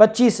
25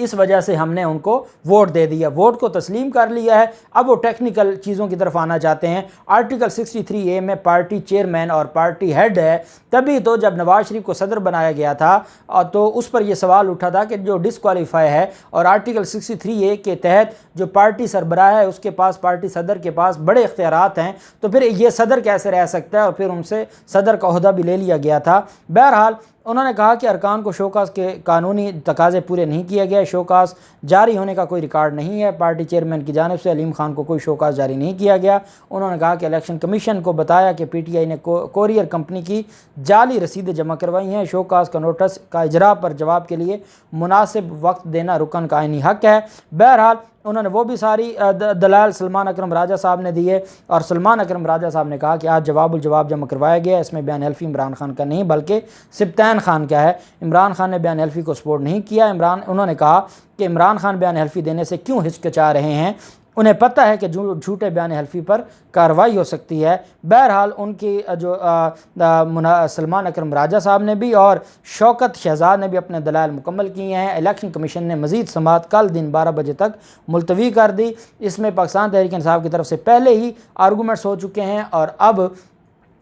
اس وجہ سے ہم نے ان کو ووٹ دے دیا، ووٹ کو تسلیم کر لیا ہے۔ اب وہ ٹیکنیکل چیزوں کی طرف آنا چاہتے ہیں۔ آرٹیکل 63A میں پارٹی چیئرمین اور پارٹی ہیڈ ہے، تبھی تو جب نواز شریف کو صدر بنایا گیا تھا تو اس پر یہ سوال اٹھا تھا کہ جو ڈسکوالیفائی ہے اور آرٹیکل 63A کے تحت جو پارٹی سربراہ ہے اس کے پاس، پارٹی صدر کے پاس بڑے اختیارات ہیں، تو پھر یہ صدر کیسے رہ سکتا ہے، اور پھر ان سے صدر کا عہدہ بھی لے لیا گیا تھا۔ بہرحال انہوں نے کہا کہ ارکان کو شوکاز کے قانونی تقاضے پورے نہیں کیے گئے، شوکاز جاری ہونے کا کوئی ریکارڈ نہیں ہے، پارٹی چیئرمین کی جانب سے علیم خان کو کوئی شوکاز جاری نہیں کیا گیا۔ انہوں نے کہا کہ الیکشن کمیشن کو بتایا کہ پی ٹی آئی نے کوریئر کمپنی کی جعلی رسیدیں جمع کروائی ہیں، شوکاز کا نوٹس کا اجرا پر جواب کے لیے مناسب وقت دینا رکن کا آئینی حق ہے۔ بہرحال انہوں نے وہ بھی ساری دلائل سلمان اکرم راجہ صاحب نے دیے، اور سلمان اکرم راجہ صاحب نے کہا کہ آج جواب الجواب جمع کروایا گیا، اس میں بیان حلفی عمران خان کا نہیں بلکہ سبطین خان کا ہے۔ عمران خان نے بیان حلفی کو سپورٹ نہیں کیا۔ انہوں نے کہا کہ عمران خان بیان حلفی دینے سے کیوں ہچکچا رہے ہیں، انہیں پتہ ہے کہ جھوٹے بیان حلفی پر کارروائی ہو سکتی ہے۔ بہرحال ان کی جو سلمان اکرم راجہ صاحب نے بھی اور شوکت شہزاد نے بھی اپنے دلائل مکمل کیے ہیں۔ الیکشن کمیشن نے مزید سماعت کل دن 12 بجے تک ملتوی کر دی۔ اس میں پاکستان تحریک انصاف کی طرف سے پہلے ہی آرگومنٹس ہو چکے ہیں، اور اب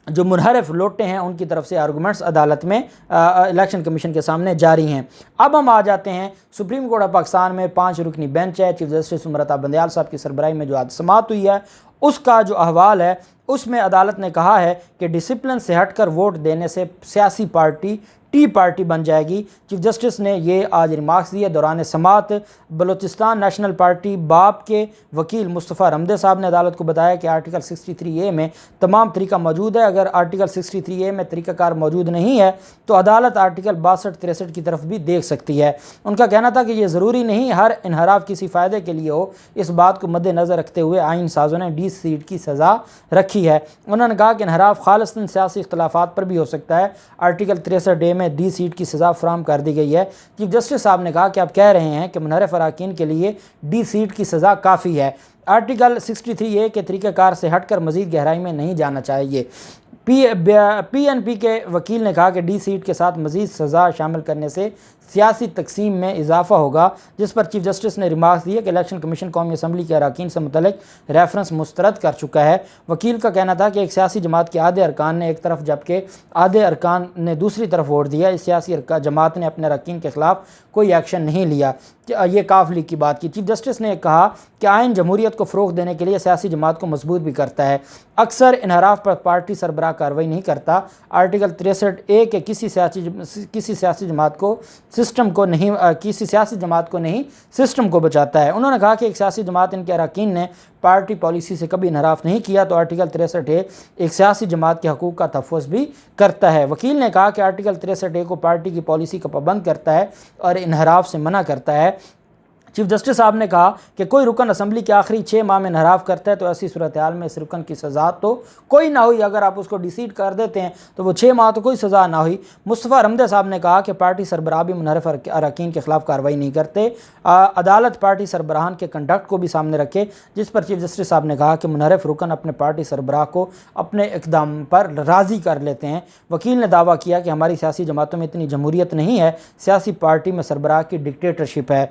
جو منحرف لوٹے ہیں ان کی طرف سے آرگومنٹس عدالت میں الیکشن کمیشن کے سامنے جاری ہیں۔ اب ہم آ جاتے ہیں سپریم کورٹ آف پاکستان میں 5 رکنی بینچ ہے، چیف جسٹس عمر بندیال صاحب کی سربراہی میں جو آج سماعت ہوئی ہے اس کا جو احوال ہے اس میں عدالت نے کہا ہے کہ ڈسپلن سے ہٹ کر ووٹ دینے سے سیاسی پارٹی ٹی پارٹی بن جائے گی۔ چیف جسٹس نے یہ آج ریمارکس دیے دوران سماعت۔ بلوچستان نیشنل پارٹی باپ کے وکیل مصطفیٰ رمدے صاحب نے عدالت کو بتایا کہ آرٹیکل 63A میں تمام طریقہ موجود ہے، اگر آرٹیکل 63A میں طریقہ کار موجود نہیں ہے تو عدالت آرٹیکل 62-63 کی طرف بھی دیکھ سکتی ہے۔ ان کا کہنا تھا کہ یہ ضروری نہیں ہر انحراف کسی فائدے کے لیے ہو، اس بات کو مد نظر رکھتے ہوئے آئین سازوں نے 20 سیٹ کی سزا رکھی ہے۔ انہوں نے کہا کہ انحراف خالصتاً سیاسی اختلافات پر بھی ہو سکتا ہے، آرٹیکل 63A میں 20 سیٹ کی سزا فراہم کر دی گئی ہے۔ چیف جسٹس صاحب نے کہا کہ آپ کہہ رہے ہیں کہ منحرف اراکین کے لیے 20 سیٹ کی سزا کافی ہے، آرٹیکل 63A کے طریقہ کار سے ہٹ کر مزید گہرائی میں نہیں جانا چاہیے۔ پی این پی کے وکیل نے کہا کہ 20 سیٹ کے ساتھ مزید سزا شامل کرنے سے سیاسی تقسیم میں اضافہ ہوگا، جس پر چیف جسٹس نے ریمارکس دیے کہ الیکشن کمیشن قومی اسمبلی کے اراکین سے متعلق ریفرنس مسترد کر چکا ہے۔ وکیل کا کہنا تھا کہ ایک سیاسی جماعت کے آدھے ارکان نے ایک طرف جبکہ آدھے ارکان نے دوسری طرف ووٹ دیا، اس سیاسی جماعت نے اپنے اراکین کے خلاف کوئی ایکشن نہیں لیا۔ یہ کاف لیگ کی بات کی۔ چیف جسٹس نے کہا کہ آئین جمہوریت کو فروغ دینے کے لیے سیاسی جماعت کو مضبوط بھی کرتا ہے، اکثر انحراف پر پارٹی سربراہ کارروائی نہیں کرتا۔ آرٹیکل 63A کے کسی سیاسی جماعت کو سسٹم کو نہیں سسٹم کو بچاتا ہے۔ انہوں نے کہا کہ ایک سیاسی جماعت ان کے اراکین نے پارٹی پالیسی سے کبھی انحراف نہیں کیا تو آرٹیکل 63A ایک سیاسی جماعت کے حقوق کا تحفظ بھی کرتا ہے۔ وکیل نے کہا کہ آرٹیکل 63A کو پارٹی کی پالیسی کا پابند کرتا ہے اور انحراف سے منع کرتا ہے۔ چیف جسٹس صاحب نے کہا کہ کوئی رکن اسمبلی کے آخری 6 ماہ میں انحراف کرتا ہے تو ایسی صورتحال میں اس رکن کی سزا تو کوئی نہ ہوئی، اگر آپ اس کو ڈیسیڈ کر دیتے ہیں تو وہ 6 ماہ تو کوئی سزا نہ ہوئی۔ مصطفیٰ رمدے صاحب نے کہا کہ پارٹی سربراہ بھی منحرف اراکین کے خلاف کارروائی نہیں کرتے، عدالت پارٹی سربراہان کے کنڈکٹ کو بھی سامنے رکھے، جس پر چیف جسٹس صاحب نے کہا کہ منحرف رکن اپنے پارٹی سربراہ کو اپنے اقدام پر راضی کر لیتے ہیں۔ وکیل نے دعویٰ کیا کہ ہماری سیاسی جماعتوں میں اتنی جمہوریت نہیں ہے، سیاسی پارٹی میں سربراہ کی ڈکٹیٹرشپ ہے۔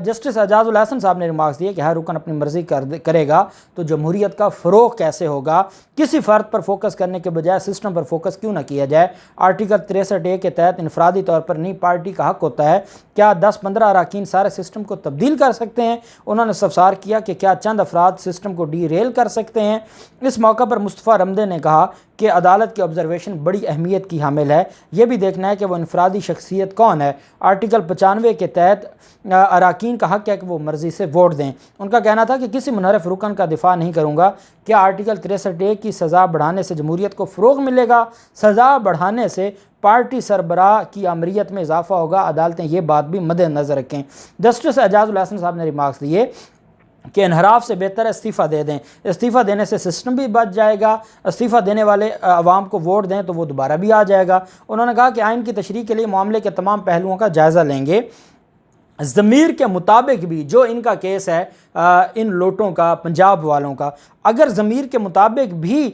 جسٹس اعجاز الحسن صاحب نے ریمارکس دیے کہ ہر رکن اپنی مرضی کرے گا تو جمہوریت کا فروغ کیسے ہوگا، کسی فرد پر فوکس کرنے کے بجائے سسٹم پر فوکس کیوں نہ کیا جائے۔ آرٹیکل 63A کے تحت انفرادی طور پر نہیں پارٹی کا حق ہوتا ہے، کیا 10-15 اراکین سارے سسٹم کو تبدیل کر سکتے ہیں؟ انہوں نے استفسار کیا کہ کیا چند افراد سسٹم کو ڈی ریل کر سکتے ہیں؟ اس موقع پر مصطفیٰ رمدے نے کہا کہ عدالت کی آبزرویشن بڑی اہمیت کی حامل ہے، یہ بھی دیکھنا ہے کہ وہ انفرادی شخصیت کون ہے۔ آرٹیکل 95 کے تحت اراکین کا حق ہے کہ وہ مرضی سے ووٹ دیں۔ ان کا کہنا تھا کہ کسی منحرف رکن کا دفاع نہیں کروں گا۔ کیا آرٹیکل 63A کی سزا بڑھانے سے جمہوریت کو فروغ ملے گا؟ سزا بڑھانے سے پارٹی سربراہ کی امریت میں اضافہ ہوگا، عدالتیں یہ بات بھی مد نظر رکھیں۔ جسٹس اعجاز الحسن صاحب نے ریمارکس دیے کہ انحراف سے بہتر ہے استعفیٰ دے دیں، استعفیٰ دینے سے سسٹم بھی بچ جائے گا، استعفیٰ دینے والے عوام کو ووٹ دیں تو وہ دوبارہ بھی آ جائے گا۔ انہوں نے کہا کہ آئین کی تشریح کے لیے معاملے کے تمام پہلوؤں کا جائزہ لیں گے۔ ضمیر کے مطابق بھی جو ان کا کیس ہے ان لوٹوں کا، پنجاب والوں کا، اگر ضمیر کے مطابق بھی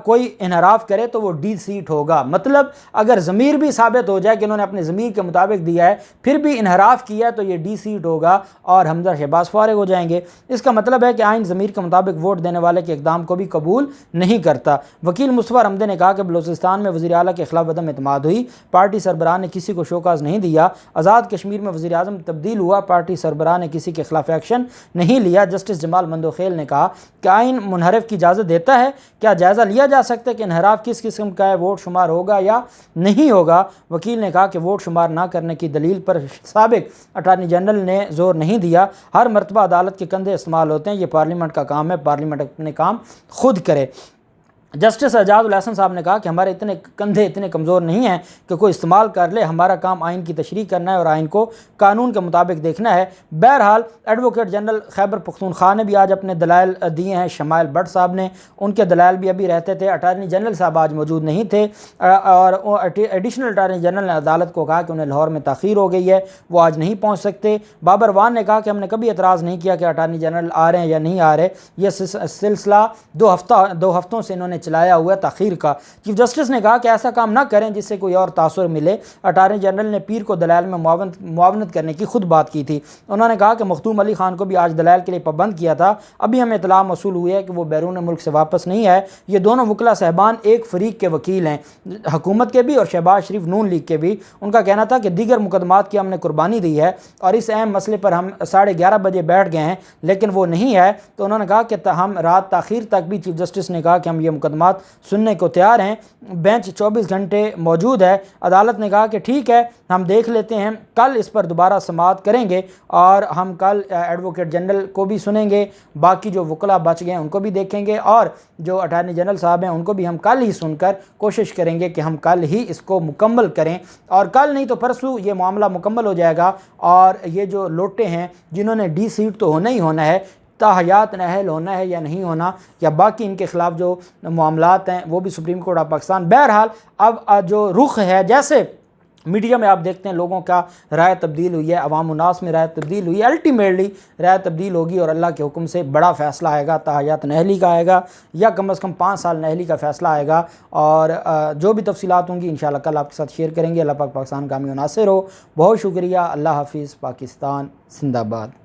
کوئی انحراف کرے تو وہ ڈی سیٹ ہوگا۔ مطلب اگر ضمیر بھی ثابت ہو جائے کہ انہوں نے اپنے ضمیر کے مطابق دیا ہے پھر بھی انحراف کیا تو یہ ڈی سیٹ ہوگا اور حمزہ شہباز فارغ ہو جائیں گے۔ اس کا مطلب ہے کہ آئین ضمیر کے مطابق ووٹ دینے والے کے اقدام کو بھی قبول نہیں کرتا۔ وکیل مصطفیٰ رمدے نے کہا کہ بلوچستان میں وزیر اعلیٰ کے خلاف عدم اعتماد ہوئی، پارٹی سربراہ نے کسی کو شوکاز نہیں دیا۔ آزاد کشمیر میں وزیر اعظم تبدیل ہوا، پارٹی سربراہ نے کسی کے خلاف ایکشن نہیں لیا۔ جسٹس جمال مندوخیل نے کہا کہ آئین منحرف کی اجازت دیتا ہے، کیا جائزہ لیا جا سکتا ہے کہ انحراف کس قسم کا ہے، ووٹ شمار ہوگا یا نہیں ہوگا؟ وکیل نے کہا کہ ووٹ شمار نہ کرنے کی دلیل پر سابق اٹارنی جنرل نے زور نہیں دیا۔ ہر مرتبہ عدالت کے کندھے استعمال ہوتے ہیں، یہ پارلیمنٹ کا کام ہے، پارلیمنٹ اپنے کام خود کرے۔ جسٹس اعجاز الحسن صاحب نے کہا کہ ہمارے کندھے اتنے کمزور نہیں ہیں کہ کوئی استعمال کر لے، ہمارا کام آئین کی تشریح کرنا ہے اور آئین کو قانون کے مطابق دیکھنا ہے۔ بہرحال ایڈوکیٹ جنرل خیبر پختونخوا نے بھی آج اپنے دلائل دیے ہیں، شمائل بٹ صاحب نے، ان کے دلائل بھی ابھی رہتے تھے۔ اٹارنی جنرل صاحب آج موجود نہیں تھے اور ایڈیشنل اٹارنی جنرل نے عدالت کو کہا کہ انہیں لاہور میں تاخیر ہو گئی ہے، وہ آج نہیں پہنچ سکتے۔ بابر وان نے کہا کہ ہم نے کبھی اعتراض نہیں کیا کہ اٹارنی جنرل آ رہے ہیں یا نہیں آ رہے، یہ سلسلہ دو ہفتوں سے انہوں نے چلایا ہوا تاخیر کا۔ چیف جسٹس نے کہا کہ ایسا کام نہ کریں جس سے کوئی اور تاثر ملے۔ اٹارنی جنرل نے پیر کو دلائل میں معاونت کرنے کی خود بات کی تھی۔ انہوں نے کہا کہ مختوم علی خان کو بھی آج دلائل کے لیے پابند کیا تھا، ابھی ہمیں اطلاع موصول ہوئی ہے کہ وہ بیرون ملک سے واپس نہیں ہے۔ یہ دونوں وکلا صاحبان ایک فریق کے وکیل ہیں، حکومت کے بھی اور شہباز شریف نون لیگ کے بھی۔ ان کا کہنا تھا کہ دیگر مقدمات کی ہم نے قربانی دی ہے اور اس اہم مسئلے پر ہم 11:30 بجے بیٹھ گئے ہیں لیکن وہ نہیں ہے۔ تو انہوں نے کہا کہ ہم رات تاخیر تک بھی، چیف جسٹس نے کہا کہ ہم یہ مقدمات سننے کو تیار ہیں، بینچ 24 گھنٹے موجود ہے۔ عدالت نے کہا کہ ٹھیک ہے، ہم دیکھ لیتے ہیں، کل اس پر دوبارہ سماعت کریں گے اور ہم کل ایڈوکیٹ جنرل کو بھی سنیں گے، باقی جو وکلا بچ گئے ہیں ان کو بھی دیکھیں گے اور جو اٹارنی جنرل صاحب ہیں ان کو بھی ہم کل ہی سن کر کوشش کریں گے کہ ہم کل ہی اس کو مکمل کریں، اور کل نہیں تو پرسوں یہ معاملہ مکمل ہو جائے گا اور یہ جو لوٹے ہیں جنہوں نے ڈی سیٹ تو ہونا ہی ہونا ہے، تاحیات نااہل ہونا ہے یا نہیں ہونا، یا باقی ان کے خلاف جو معاملات ہیں وہ بھی سپریم کورٹ آف پاکستان۔ بہرحال اب جو رخ ہے، جیسے میڈیا میں آپ دیکھتے ہیں لوگوں کا رائے تبدیل ہوئی ہے، عوام الناس میں رائے تبدیل ہوئی ہے، الٹیمیٹلی رائے تبدیل ہوگی اور اللہ کے حکم سے بڑا فیصلہ آئے گا، تاحیات نااہلی کا آئے گا یا کم از کم 5 سال نااہلی کا فیصلہ آئے گا، اور جو بھی تفصیلات ہوں گی انشاءاللہ کل آپ کے ساتھ شیئر کریں گے۔ اللہ پاک پاکستان کامیاب ناصر ہو۔ بہت شکریہ، اللہ حافظ، پاکستان زندہ باد۔